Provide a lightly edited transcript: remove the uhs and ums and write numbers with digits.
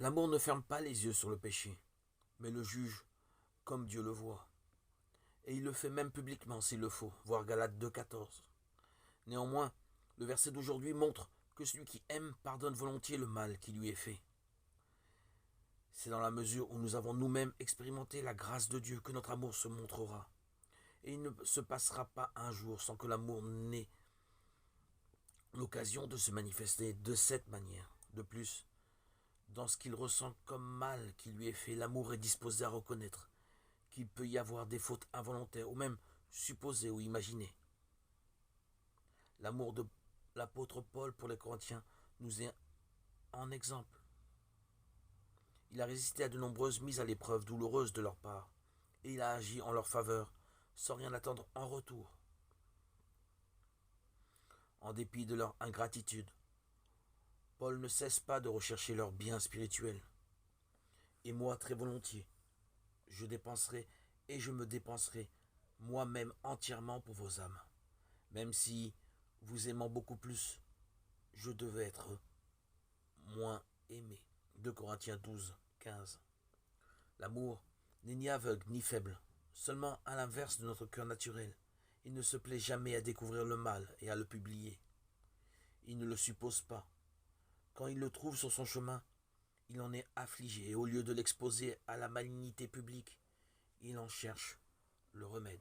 L'amour ne ferme pas les yeux sur le péché, mais le juge comme Dieu le voit. Et il le fait même publiquement s'il le faut, voir Galates 2,14. Néanmoins, le verset d'aujourd'hui montre que celui qui aime pardonne volontiers le mal qui lui est fait. C'est dans la mesure où nous avons nous-mêmes expérimenté la grâce de Dieu que notre amour se montrera. Et il ne se passera pas un jour sans que l'amour n'ait l'occasion de se manifester de cette manière. De plus, dans ce qu'il ressent comme mal qui lui est fait, l'amour est disposé à reconnaître qu'il peut y avoir des fautes involontaires ou même supposées ou imaginées. L'amour de l'apôtre Paul pour les Corinthiens nous est en exemple. Il a résisté à de nombreuses mises à l'épreuve douloureuses de leur part, et il a agi en leur faveur sans rien attendre en retour. En dépit de leur ingratitude, Paul ne cesse pas de rechercher leur bien spirituel. Et moi, très volontiers, je dépenserai et je me dépenserai moi-même entièrement pour vos âmes. Même si, vous aimant beaucoup plus, je devais être moins aimé. 2 Corinthiens 12, 15. L'amour n'est ni aveugle ni faible, seulement à l'inverse de notre cœur naturel. Il ne se plaît jamais à découvrir le mal et à le publier. Il ne le suppose pas. Quand il le trouve sur son chemin, il en est affligé et au lieu de l'exposer à la malignité publique, il en cherche le remède.